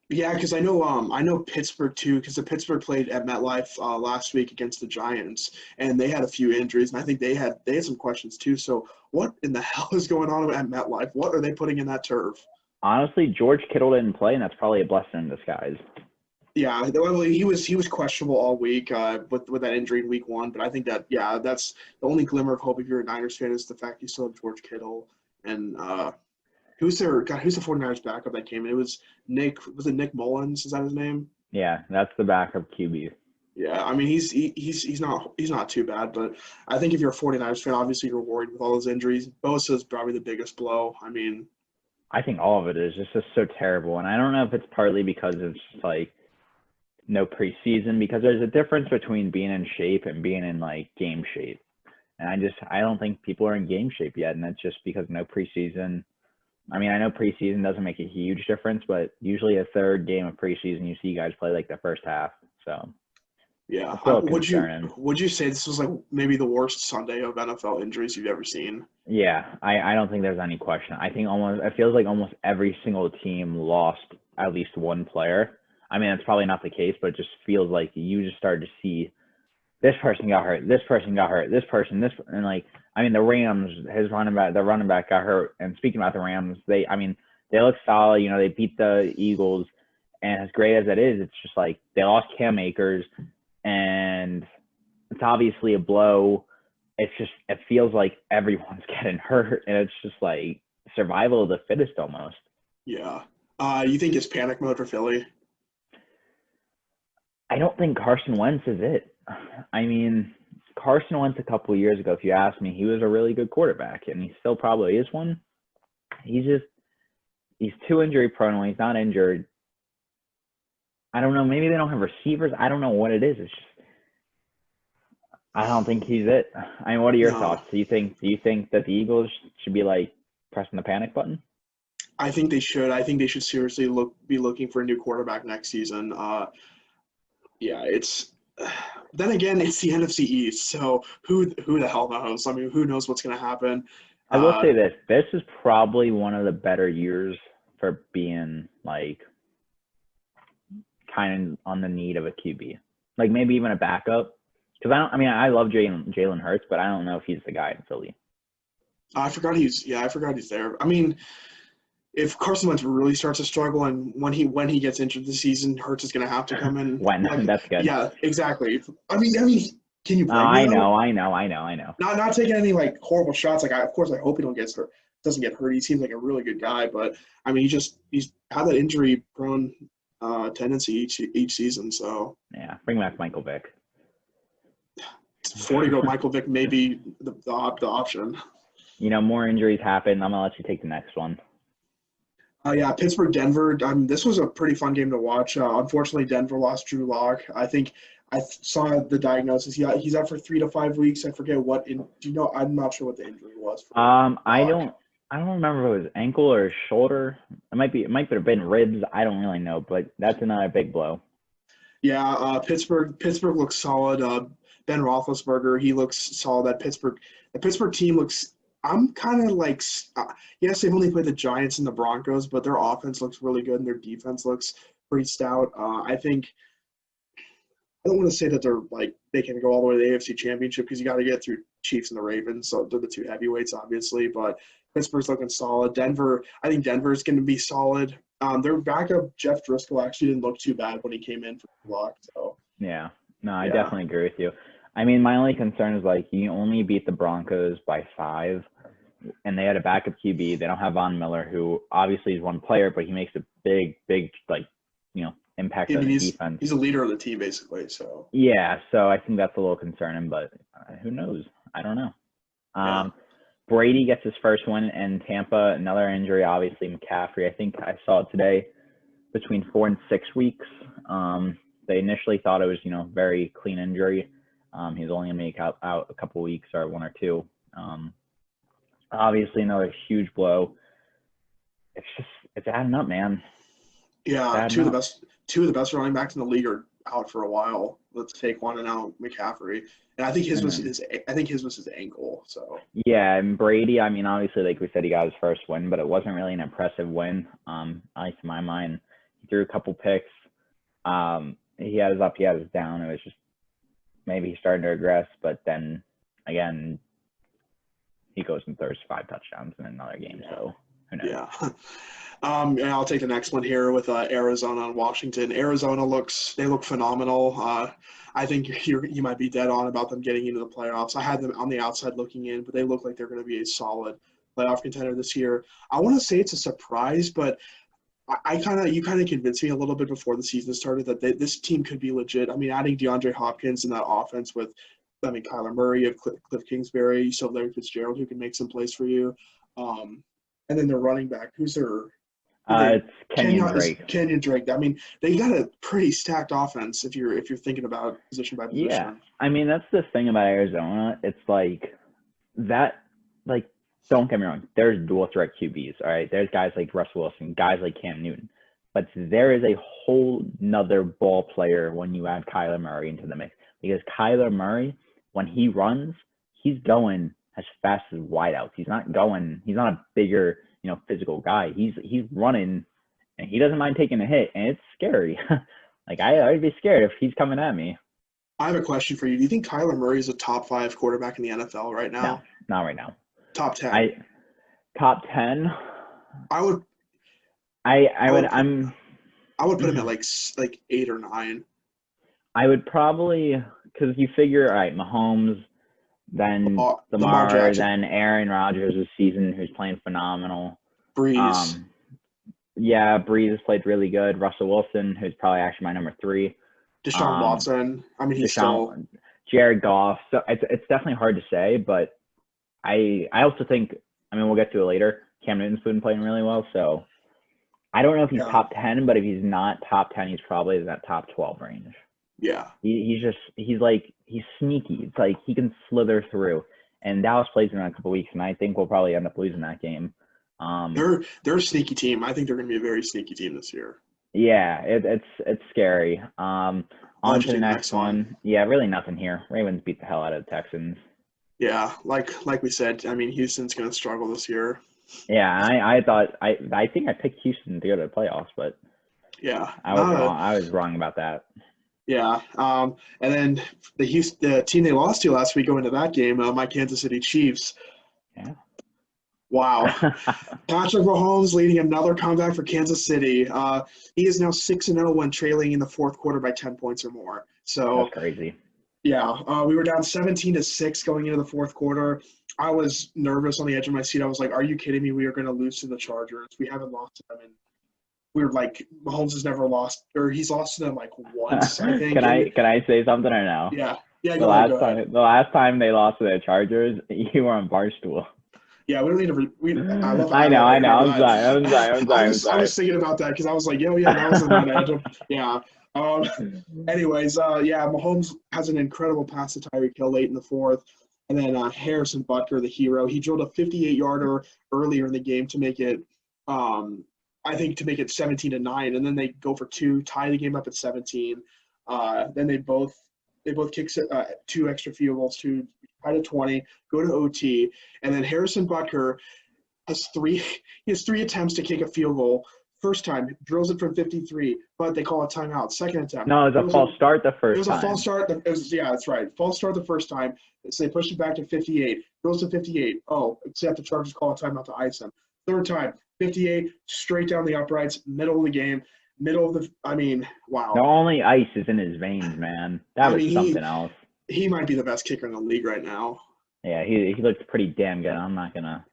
Yeah, because I know Pittsburgh too, because the Pittsburgh played at MetLife last week against the Giants, and they had a few injuries, and I think they had some questions too. So what in the hell is going on at MetLife? What are they putting in that turf? Honestly, George Kittle didn't play, and that's probably a blessing in disguise. Yeah, well, he was questionable all week with that injury in week 1, but I think that's the only glimmer of hope if you're a Niners fan is the fact you still have George Kittle and who's the 49ers backup that came in? It was Nick Mullins? Is that his name? Yeah, that's the backup QB. Yeah, I mean he's not too bad, but I think if you're a 49ers fan, obviously you're worried with all those injuries. Bosa is probably the biggest blow. I mean, I think all of it is just so terrible, and I don't know if it's partly because it's like no preseason, because there's a difference between being in shape and being in like game shape, and I don't think people are in game shape yet, and that's just because no preseason. I mean, I know preseason doesn't make a huge difference, but usually a third game of preseason, you see guys play like the first half. So yeah, would you say this was like maybe the worst Sunday of NFL injuries you've ever seen? Yeah, I don't think there's any question. I think it feels like almost every single team lost at least one player. I mean, that's probably not the case, but it just feels like you just started to see this person got hurt, this person got hurt, and like, I mean, the Rams, their running back got hurt. And speaking about the Rams, they look solid. You know, they beat the Eagles, and as great as that is, it's just like they lost Cam Akers, and it's obviously a blow. It feels like everyone's getting hurt, and it's just like survival of the fittest almost. Yeah. You think it's panic mode for Philly? I don't think Carson Wentz is it. I mean, Carson Wentz a couple of years ago, if you ask me, he was a really good quarterback, and he still probably is one. He's too injury prone when he's not injured. I don't know. Maybe they don't have receivers. I don't know what it is. It's just, I don't think he's it. I mean, what are your thoughts? Do you think that the Eagles should be like pressing the panic button? I think they should. I think they should seriously be looking for a new quarterback next season. Yeah, then again, it's the NFC East, so who the hell knows? I mean, who knows what's going to happen? I will say this: this is probably one of the better years for being like kind of on the need of a QB, like maybe even a backup. Because I love Jalen Hurts, but I don't know if he's the guy in Philly. I forgot he's there. I mean, if Carson Wentz really starts to struggle, and when he gets injured this season, Hurts is going to have to come in. That's good. Yeah, exactly. I mean, can you blame him? I know. Not taking any like horrible shots. Like, of course, I hope he doesn't get hurt. He seems like a really good guy, but I mean, he's had that injury-prone tendency each season. So yeah, bring back Michael Vick. 40-year-old Michael Vick may be the option. You know, more injuries happen. I'm gonna let you take the next one. Yeah, Pittsburgh, Denver. This was a pretty fun game to watch. Unfortunately, Denver lost Drew Lock. I think saw the diagnosis. He's out for 3 to 5 weeks. I forget what. Do you know? I'm not sure what the injury was. I don't remember if it was ankle or shoulder. It might have been ribs. I don't really know, but that's another big blow. Yeah, Pittsburgh looks solid. Ben Roethlisberger, he looks solid. The Pittsburgh team looks. I'm kind of like, yes, they've only played the Giants and the Broncos, but their offense looks really good and their defense looks pretty stout. I think I don't want to say that they can go all the way to the AFC Championship because you got to get through Chiefs and the Ravens, so they're the two heavyweights, obviously. But Pittsburgh's looking solid. I think Denver's going to be solid. Their backup Jeff Driscoll actually didn't look too bad when he came in for the block. So yeah, no, I definitely agree with you. I mean, my only concern is you only beat the Broncos by 5, and they had a backup QB. They don't have Von Miller, who obviously is one player, but he makes a big impact on the defense. He's a leader of the team, basically. So yeah, so I think that's a little concerning, but who knows? I don't know. Yeah. Brady gets his first win in Tampa. Another injury, obviously, McCaffrey. I think I saw it today, between 4 and 6 weeks. They initially thought it was, very clean injury. He's only going to make out a couple weeks or 1 or 2. Obviously, another huge blow. It's adding up, man. Yeah, two of the best running backs in the league are out for a while. Let's take one and now McCaffrey. And I think his was his ankle. So yeah, and Brady, I mean, obviously, like we said, he got his first win, but it wasn't really an impressive win. At least in my mind, he threw a couple picks. He had his up, he had his down. It was just maybe he started to regress, but then again, he goes and throws 5 touchdowns in another game. So who knows? Yeah. And I'll take the next one here with Arizona and Washington. Arizona look phenomenal. I think you might be dead on about them getting into the playoffs. I had them on the outside looking in, but they look like they're going to be a solid playoff contender this year. I want to say it's a surprise, but you kind of convinced me a little bit before the season started that this team could be legit. I mean, adding DeAndre Hopkins in that offense with, Kyler Murray, you have Cliff Kingsbury, you still have Larry Fitzgerald who can make some plays for you. And then their running back, who's their it's Kenyon Drake. Kenyon Drake. I mean, they got a pretty stacked offense if you're thinking about position by position. Yeah, I mean that's the thing about Arizona. It's don't get me wrong. There's dual threat QBs. All right, there's guys like Russell Wilson, guys like Cam Newton, but there is a whole nother ball player when you add Kyler Murray into the mix, because Kyler Murray, when he runs, he's going as fast as wideouts. He's not a bigger, physical guy. He's running, and he doesn't mind taking a hit, and it's scary. I'd be scared if he's coming at me. I have a question for you. Do you think Kyler Murray is a top 5 quarterback in the NFL right now? No, not right now. Top 10. Top 10. I would put him at like 8 or 9. I would probably, because you figure, all right, Mahomes, then Lamar Jackson, then Aaron Rodgers this season, who's playing phenomenal. Breeze. Breeze has played really good. Russell Wilson, who's probably actually my number 3. Deshaun Watson. I mean, he's still. Jared Goff. So it's definitely hard to say, but I also think, we'll get to it later, Cam Newton's been playing really well, so I don't know if he's top 10, but if he's not top 10, he's probably in that top 12 range. Yeah. He's sneaky. It's he can slither through. And Dallas plays in a couple weeks, and I think we'll probably end up losing that game. They're a sneaky team. I think they're going to be a very sneaky team this year. Yeah, it's scary. On to the next one. Yeah, really nothing here. Ravens beat the hell out of the Texans. Yeah, like we said, Houston's going to struggle this year. Yeah, I think I picked Houston to go to the playoffs, but yeah, I was wrong. I was wrong about that. Yeah, and then the team they lost to last week going into that game, my Kansas City Chiefs. Yeah. Wow. Patrick Mahomes leading another comeback for Kansas City. He is now 6-0 when trailing in the fourth quarter by 10 points or more. So that's crazy. Yeah, we were down 17-6 going into the fourth quarter. I was nervous on the edge of my seat. I was like, "Are you kidding me? We are going to lose to the Chargers. We haven't lost to them." And we were like, Mahomes has never lost, or he's lost to them once, I think. Can I say something or no? Yeah. The last time they lost to the Chargers, you were on Barstool. Yeah, we don't need to. I know. I'm sorry. I was thinking about that because I was like, that was a night. Um, anyways, Mahomes has an incredible pass to Tyreek Hill late in the fourth. And then Harrison Butker, the hero, he drilled a 58-yarder earlier in the game to make it, I think, to make it 17-9. And then they go for two, tie the game up at 17. Then they both kick two extra field goals to tie to 20, go to OT. And then Harrison Butker has three attempts to kick a field goal. First time, drills it from 53, but they call a timeout. Second attempt. No, it was a false start the first time. It was a false start. Yeah, that's right. False start the first time. So they pushed it back to 58. Goes to 58. Oh, except the Chargers call a timeout to ice him. Third time, 58, straight down the uprights, middle of the game. Wow. The only ice is in his veins, man. That was something else. He might be the best kicker in the league right now. Yeah, he looked pretty damn good. I'm not gonna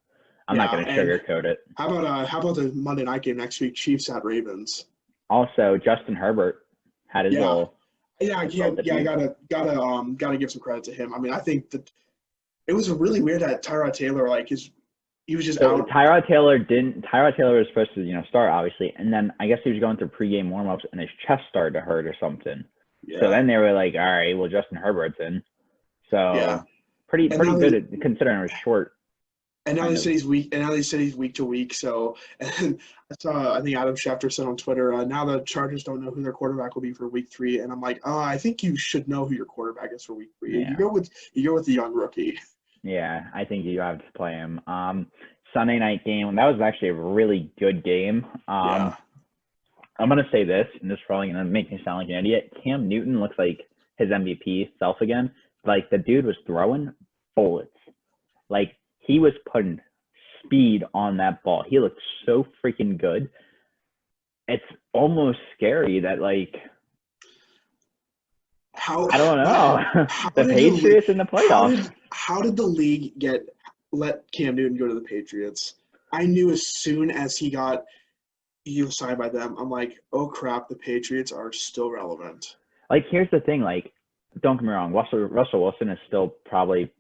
sugarcoat it. How about the Monday night game next week? Chiefs at Ravens. Also, Justin Herbert had his little. Yeah, I gotta give some credit to him. I mean, I think that it was really weird that Tyrod Taylor, he was just out. Tyrod Taylor was supposed to, start obviously, and then I guess he was going through pregame warmups and his chest started to hurt or something. Yeah. So then they were like, all right, well, Justin Herbert's in. So pretty good considering it was short. And now they said he's weak. And now they said he's week to week. So, and I think Adam Schefter said on Twitter, now the Chargers don't know who their quarterback will be for week 3. And I'm like, I think you should know who your quarterback is for week 3. Yeah. You go with the young rookie. Yeah, I think you have to play him. Sunday night game, that was actually a really good game. I'm gonna say this, and this is probably gonna make me sound like an idiot. Cam Newton looks like his MVP self again. Like the dude was throwing bullets. Like he was putting speed on that ball. He looked so freaking good. It's almost scary that I don't know. The Patriots in the playoffs. How did the league let Cam Newton go to the Patriots? I knew as soon as he was signed by them, I'm like, oh crap, the Patriots are still relevant. Here's the thing, don't get me wrong, Russell Wilson is still probably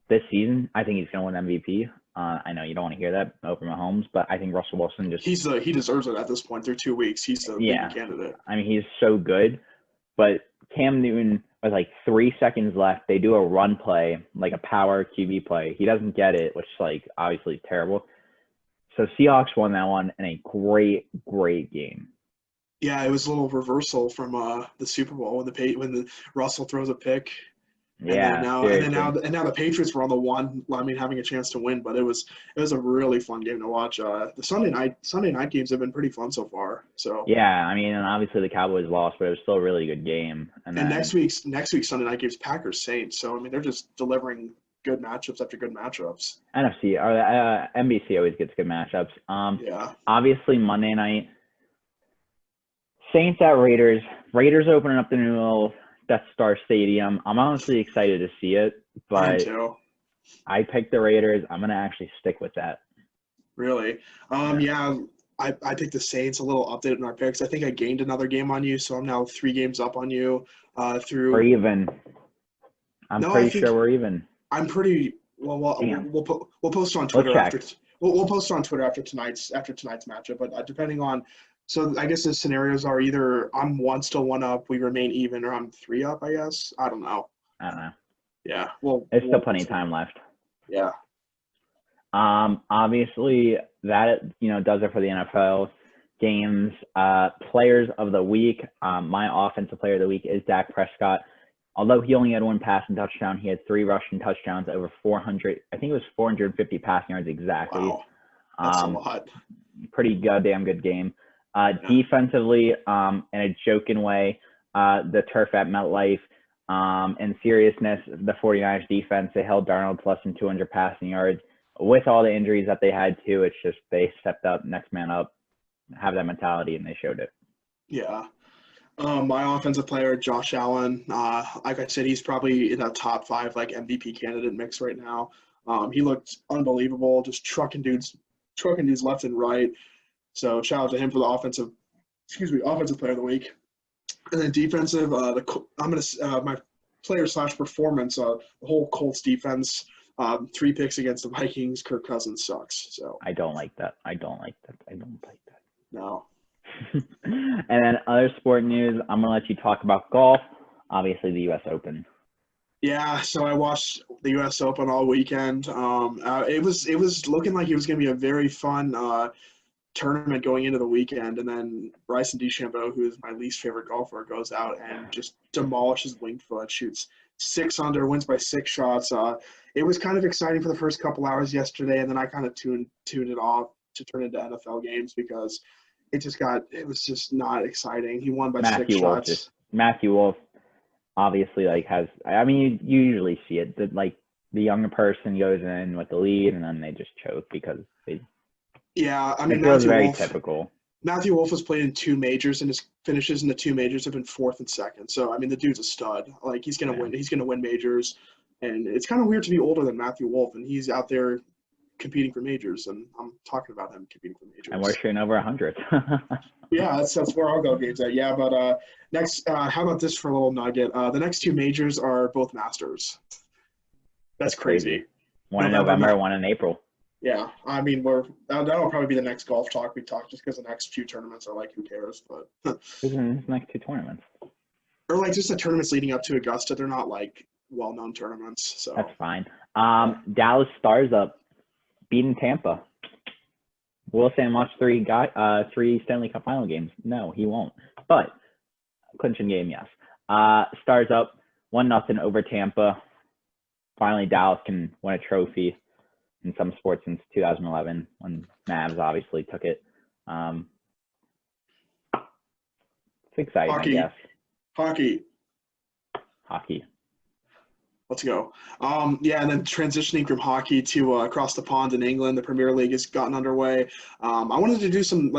this season, I think he's going to win MVP. I know you don't want to hear that over Mahomes, but I think Russell Wilson he deserves it at this point through 2 weeks. He's the leading candidate. I mean, he's so good, but Cam Newton with 3 seconds left, they do a run play, a power QB play. He doesn't get it, which obviously is terrible. So Seahawks won that one in a great, great game. Yeah, it was a little reversal from the Super Bowl when the Russell throws a pick. And now the Patriots were on the one. I mean, having a chance to win, but it was a really fun game to watch. The Sunday night games have been pretty fun so far. So yeah, I mean, and obviously the Cowboys lost, but it was still a really good game. And next week's Sunday night games, Packers Saints. So I mean, they're just delivering good matchups after good matchups. NFC or NBC always gets good matchups. Obviously Monday night, Saints at Raiders. Raiders opening up the new Death Star Stadium. I'm honestly excited to see it, but I picked the Raiders. I'm gonna actually stick with that. Really? I picked the Saints. A little update on our picks. I think I gained another game on you, so I'm now 3 games up on you. We're even. I'm pretty sure we're even. I'm pretty well. We'll post on Twitter after. We'll post on Twitter after tonight's matchup. But depending on. So I guess the scenarios are either I'm still 1 up, we remain even, or I'm 3 up, I guess. I don't know. Yeah. Well, there's still plenty of time left. Yeah. Obviously that, does it for the NFL games. Players of the week. My offensive player of the week is Dak Prescott. Although he only had 1 passing touchdown, he had 3 rushing touchdowns, over 400. I think it was 450 passing yards exactly. Wow. That's a lot. Pretty goddamn good game. Defensively, in a joking way, the turf at MetLife, in seriousness, the 49ers defense, they held Darnold to less than 200 passing yards. With all the injuries that they had too, it's just they stepped up, next man up, have that mentality, and they showed it. Yeah. My offensive player, Josh Allen, like I said, he's probably in a top 5 MVP candidate mix right now. He looked unbelievable, just trucking dudes left and right. So shout out to him for the offensive player of the week. And then defensive, my player / performance, the whole Colts defense, 3 picks against the Vikings. Kirk Cousins sucks. So I don't like that. No. And then other sport news, I'm gonna let you talk about golf. Obviously, the U.S. Open. Yeah, so I watched the U.S. Open all weekend. It was looking like it was going to be a very fun tournament going into the weekend, and then Bryson DeChambeau, who is my least favorite golfer, goes out and just demolishes Winged Foot, shoots 6 under, wins by 6 shots. It was kind of exciting for the first couple hours yesterday, and then I kind of tuned it off to turn into NFL games because it was just not exciting. He won by six shots. Matthew Wolf obviously has. I mean, you usually see it that the younger person goes in with the lead and then they just choke because they. Yeah, I mean, it feels very typical. Matthew Wolf has played in 2 majors, and his finishes in the 2 majors have been 4th and 2nd. So I mean, the dude's a stud. He's gonna win. He's gonna win majors, and it's kind of weird to be older than Matthew Wolf, and he's out there competing for majors, and I'm talking about him competing for majors. And we're shooting over 100. Yeah, that's where I'll go games at. Yeah, but next, how about this for a little nugget? The next 2 majors are both Masters. That's crazy. One in November, one in April. Yeah, I mean, that'll probably be the next golf talk we talk, just because the next few tournaments are who cares? But who's in the next 2 tournaments? Or just the tournaments leading up to Augusta. They're not well-known tournaments, so that's fine. Dallas Stars up, beating Tampa. Will Sam watch 3 Stanley Cup final games? No, he won't. But clinching game, yes. Stars up 1-0 over Tampa. Finally, Dallas can win a trophy in some sports since 2011 when Mavs obviously took it. It's exciting, I guess. Hockey. Let's go. Yeah, and then transitioning from hockey to across the pond in England, the Premier League has gotten underway. I wanted to do some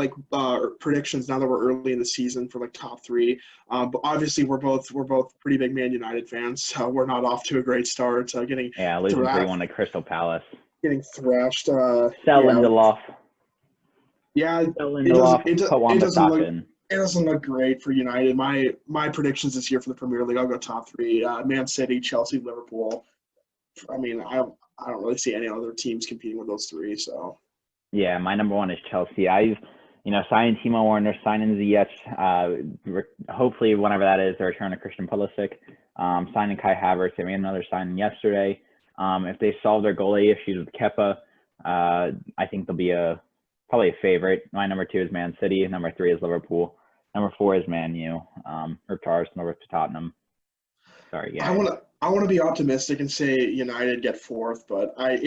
predictions now that we're early in the season for top 3. But obviously we're both pretty big Man United fans, so we're not off to a great start. Losing 3-1 to Crystal Palace. Getting thrashed. Lindelof. Yeah, it doesn't look great for United. My predictions this year for the Premier League, I'll go top 3. Man City, Chelsea, Liverpool. I mean, I don't really see any other teams competing with those 3. So. Yeah, my number 1 is Chelsea. I've signing Timo Werner, signing Ziyech. Hopefully, whenever that is, the return of Christian Pulisic. Signing Kai Havertz. They made another signing yesterday. If they solve their goalie issues with Kepa, I think they'll be probably a favorite. My number 2 is Man City. Number 3 is Liverpool. Number 4 is Man U. Number to Tottenham. Sorry, yeah. I want to be optimistic and say United get 4th, but I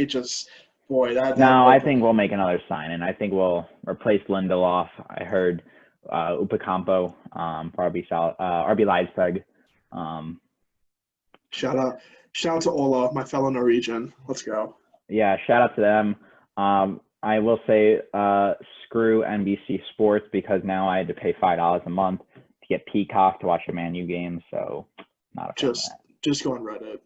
think we'll make another signing. I think we'll replace Lindelof. I heard Upacampo for RB Leipzig. Shout out to Ola, my fellow Norwegian. Let's go. Yeah, shout out to them. I will say screw NBC Sports because now I had to pay $5 a month to get Peacock to watch a Man U game. So not a fan of that. Just go on Reddit.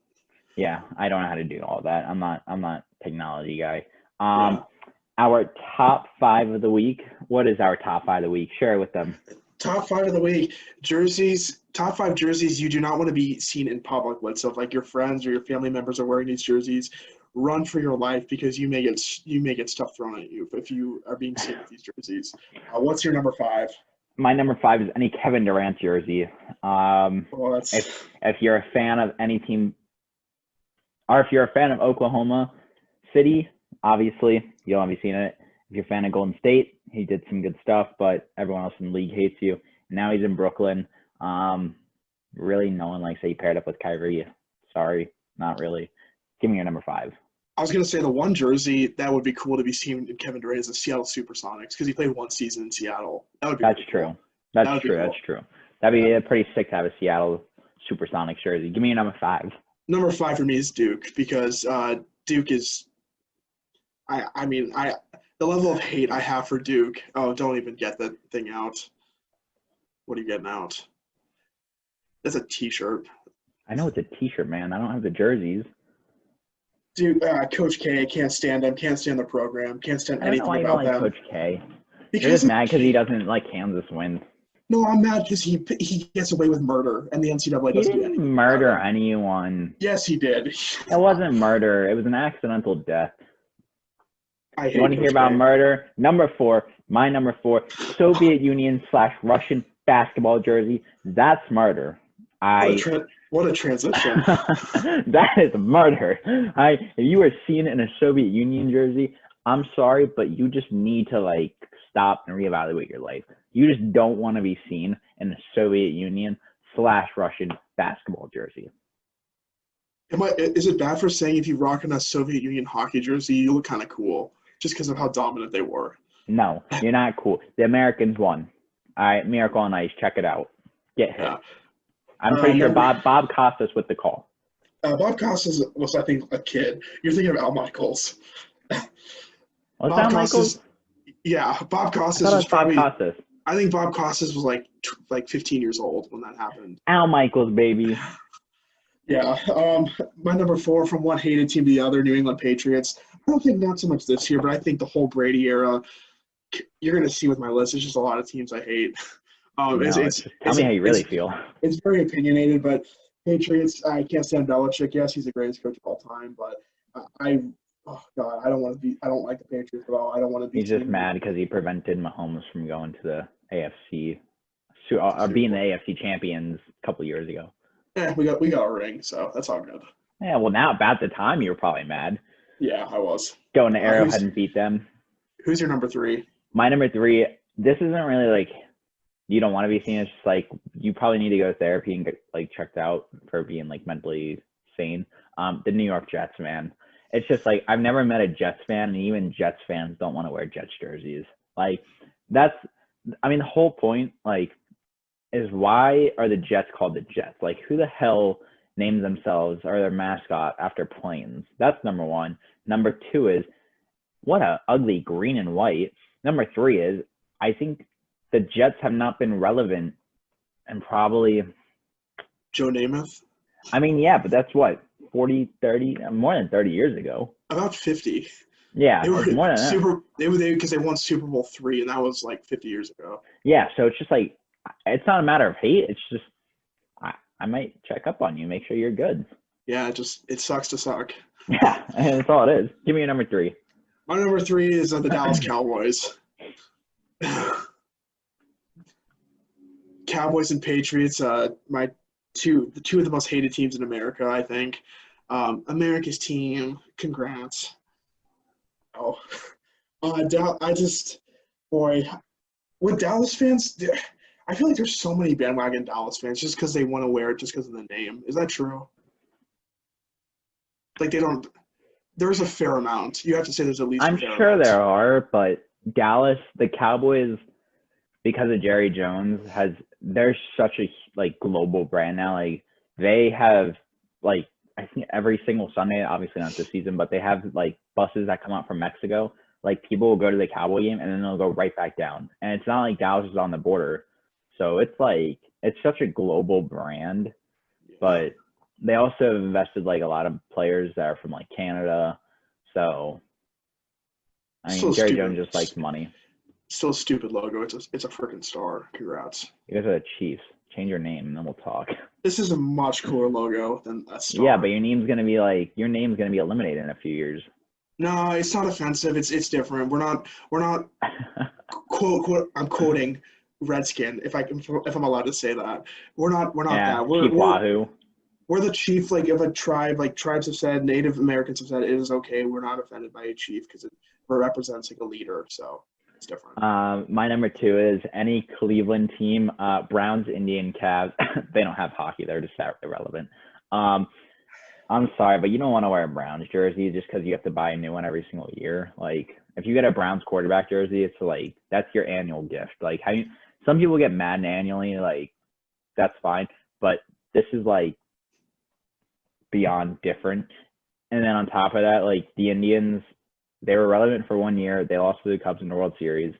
Yeah, I don't know how to do all that. I'm not a technology guy. Our top 5 of the week. What is our top 5 of the week? Share it with them. Top 5 of the week. Jerseys. Top 5 jerseys you do not want to be seen in public with. So if your friends or your family members are wearing these jerseys, run for your life because you may get stuff thrown at you if you are being seen with these jerseys. What's your number 5? My number 5 is any Kevin Durant jersey. If you're a fan of any team, or if you're a fan of Oklahoma City, obviously you'll not be seeing it. If you're a fan of Golden State, he did some good stuff, but everyone else in the league hates you. Now he's in Brooklyn. Really, no one likes that he paired up with Kyrie. Sorry, not really. Give me your number 5. I was going to say the one jersey that would be cool to be seen in Kevin Durant is the Seattle Supersonics because he played 1 season in Seattle. That's true. Cool. That's true. That'd be pretty sick to have a Seattle Supersonics jersey. Give me your number 5. Number 5 for me is Duke because Duke is – the level of hate I have for Duke. Oh, don't even get that thing out. What are you getting out? That's a T-shirt. I know it's a T-shirt, man. I don't have the jerseys. Dude, Coach K, can't stand him. Can't stand the program. Can't stand anything about them. I don't like Coach K. You're just mad because he doesn't let Kansas win. No, I'm mad because he gets away with murder, and the NCAA doesn't do anything. He didn't murder anyone. Yes, he did. It wasn't murder. It was an accidental death. I hate You want to hear about murder? Number 4, My number 4, Soviet Union / Russian basketball jersey. That's murder. What a transition. That is murder. If you are seen in a Soviet Union jersey, I'm sorry, but you just need to like stop and reevaluate your life. You just don't want to be seen in the Soviet Union / Russian basketball jersey. Is it bad for saying if you rock in a Soviet Union hockey jersey, you look kind of cool just because of how dominant they were? No, you're not cool. The Americans won. All right, Miracle on Ice, check it out. Get hit. Yeah. I'm pretty sure Bob Costas with the call. Bob Costas was, I think, a kid. You're thinking of Al Michaels. Was Al Michaels? Yeah, Bob Costas was probably. Costas. I think Bob Costas was like 15 years old when that happened. Al Michaels, baby. Yeah. My number 4, from one hated team to the other, New England Patriots. I don't think not so much this year, but I think the whole Brady era. You're gonna see with my list. It's just a lot of teams I hate. Tell me how you really feel. It's very opinionated, but Patriots. I can't stand Belichick. Yes, he's the greatest coach of all time, but oh God, I don't like the Patriots at all. I don't want to be. He's just mad because he prevented Mahomes from going to the AFC, being the AFC champions a couple of years ago. Yeah, we got a ring, so that's all good. Yeah, well, now about the time you were probably mad. Yeah, I was. Going to Arrowhead and beat them. Who's your number 3? My number 3. This isn't really like you don't want to be seen. It's just like you probably need to go to therapy and get like checked out for being like mentally sane. The New York Jets, man. It's just like I've never met a Jets fan, and even Jets fans don't want to wear Jets jerseys. Like the whole point like is why are the Jets called the Jets? Like who the hell names themselves or their mascot after planes? That's number 1. Number 2 is what a ugly green and white. Number 3 is I think the Jets have not been relevant and probably Joe Namath. I mean, yeah, but that's what 40, 30, more than 30 years ago. About 50. Yeah, they were more than that. They because they won Super Bowl 3, and that was like 50 years ago. Yeah, so it's just like it's not a matter of hate. It's just I might check up on you, make sure you're good. Yeah, it sucks to suck. Yeah, that's all it is. Give me your number 3. My number 3 is the Dallas Cowboys. Cowboys and Patriots, the two of the most hated teams in America, I think. America's team, congrats. Oh, with Dallas fans, I feel like there's so many bandwagon Dallas fans just because they want to wear it just because of the name. Is that true? Like there's a fair amount. You have to say there's at least. I'm sure there are, but Dallas, the Cowboys, because of Jerry Jones, they're such a like global brand now. Like they have like I think every single Sunday, obviously not this season, but they have like buses that come out from Mexico. Like people will go to the Cowboy game and then they'll go right back down. And it's not like Dallas is on the border. So it's like it's such a global brand. But they also invested like a lot of players that are from like Canada. So I mean Jerry Jones just likes money. Still a stupid logo. It's a freaking star. Congrats. You guys are the Chiefs. Change your name and then we'll talk. This is a much cooler logo than a star. Yeah, but your name's gonna be eliminated in a few years. No, it's not offensive. It's different. We're not quote I'm quoting Redskin if I'm allowed to say that. We're not that. We're the chief like of a tribe. Like tribes have said, Native Americans have said it is okay. We're not offended by a chief because it represents like a leader. So it's different. My number 2 is any Cleveland team. Browns, Indian, Cavs. They don't have hockey. They're just irrelevant. I'm sorry, but you don't want to wear a Browns jersey just because you have to buy a new one every single year. Like, if you get a Browns quarterback jersey, it's like that's your annual gift. Like, some people get Madden annually, like that's fine, but this is like beyond different. And then on top of that, like the Indians, they were relevant for 1 year. They lost to the Cubs in the World Series.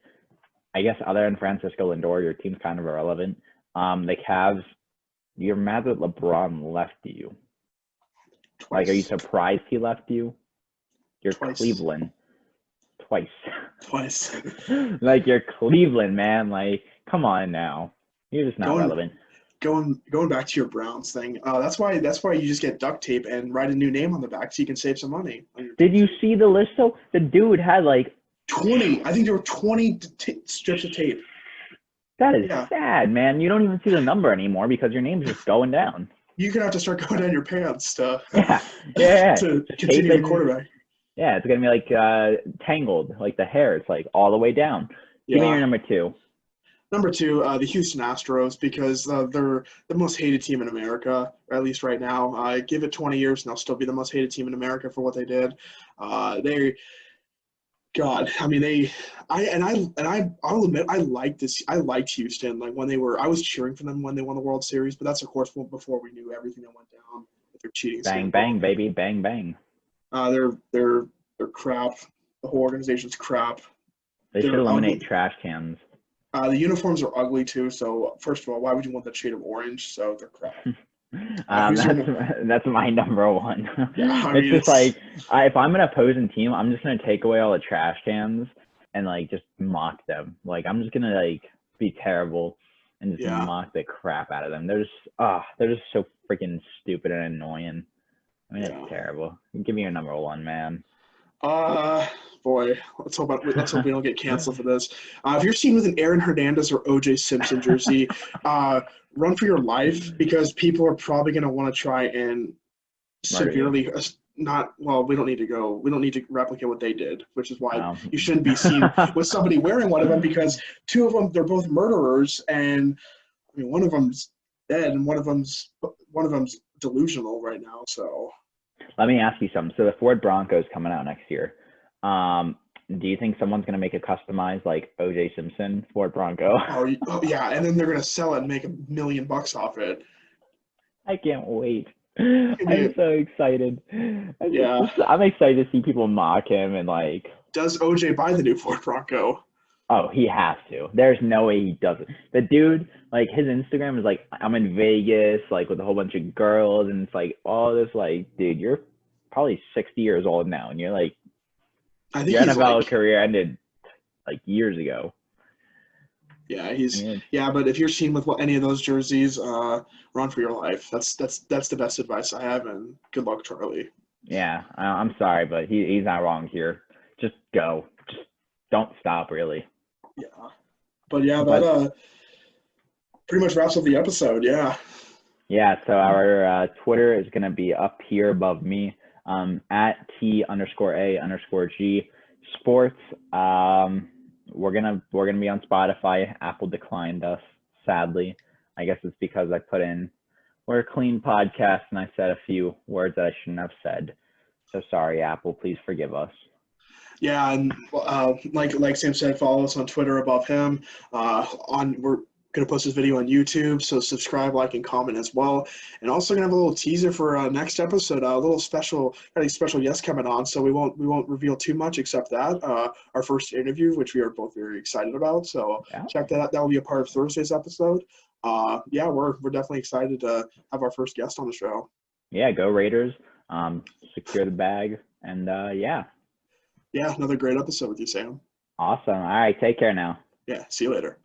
I guess other than Francisco Lindor, your team's kind of irrelevant. The Cavs, you're mad that LeBron left you. Twice. Like, are you surprised he left you? You're Twice. Cleveland. Twice. Like, you're Cleveland, man. Like, come on now. You're just not relevant. Going back to your Browns thing, that's why you just get duct tape and write a new name on the back so you can save some money. Did you see the list though? The dude had like 20. I think there were 20 strips of tape. That is Yeah. sad, man. You don't even see the number anymore because your name's just going down. You're gonna have to start going down your pants to Yeah. to Just continue the taping. quarterback. Yeah, it's gonna be like tangled, like the hair. It's like all the way down. Give me your Yeah. number 2. Number 2, the Houston Astros, because they're the most hated team in America, or at least right now. Give it 20 years, and they'll still be the most hated team in America for what they did. They God, I mean I'll admit I liked this. I liked Houston. Like when I was cheering for them when they won the World Series, but that's of course before we knew everything that went down with their cheating Bang, scandal. bang, baby, bang, bang. They're crap. The whole organization's crap. They should They're eliminate ugly. trash cans. The uniforms are ugly too. So first of all, why would you want that shade of orange? So they're crap. Who's your That's my number 1. Yeah, I It's mean just like if I'm an opposing team, I'm just gonna take away all the trash cans and like just mock them. Like I'm just gonna like be terrible and just yeah. mock the crap out of them. They're just so freaking stupid and annoying. I mean, Yeah. it's terrible. Give me your number 1, man. Boy, let's hope we don't get canceled for this. If you're seen with an Aaron Hernandez or OJ Simpson jersey, run for your life because people are probably going to want to try and severely not. Well, we don't need to replicate what they did, which is why you shouldn't be seen with somebody wearing one of them because 2 of them, they're both murderers, and I mean one of them's dead and one of them's delusional right now. So. Let me ask you something. So the Ford Bronco is coming out next year. Do you think someone's gonna make a customized like OJ Simpson Ford Bronco? Oh yeah, and then they're gonna sell it and make $1 million off it. I can't wait. I'm so excited. I'm excited to see people mock him and like. Does OJ buy the new Ford Bronco? Oh, he has to. There's no way he doesn't. The dude, like his Instagram is like, I'm in Vegas, like with a whole bunch of girls, and it's like all this, like, dude, you're probably 60 years old now, and you're like, I think your he's NFL career ended like years ago. Yeah, but if you're seen with any of those jerseys, run for your life. That's the best advice I have, and good luck, Charlie. Yeah, I'm sorry, but he's not wrong here. Just go. Just don't stop, really. Yeah, but yeah, that pretty much wraps up the episode. Yeah. Yeah, so our Twitter is gonna be up here above me, at T_A_G sports. We're gonna be on Spotify. Apple declined us, sadly. I guess it's because I put in we're a clean podcast and I said a few words that I shouldn't have said. So sorry, Apple. Please forgive us. Yeah, and like Sam said, follow us on Twitter above him. We're gonna post this video on YouTube, so subscribe, like, and comment as well. And also gonna have a little teaser for next episode, a little special guest coming on. So we won't reveal too much except that our first interview, which we are both very excited about. So check that out. That will be a part of Thursday's episode. Yeah, we're definitely excited to have our first guest on the show. Yeah, go Raiders. Secure the bag, and yeah. Yeah, another great episode with you, Sam. Awesome. All right, take care now. Yeah, see you later.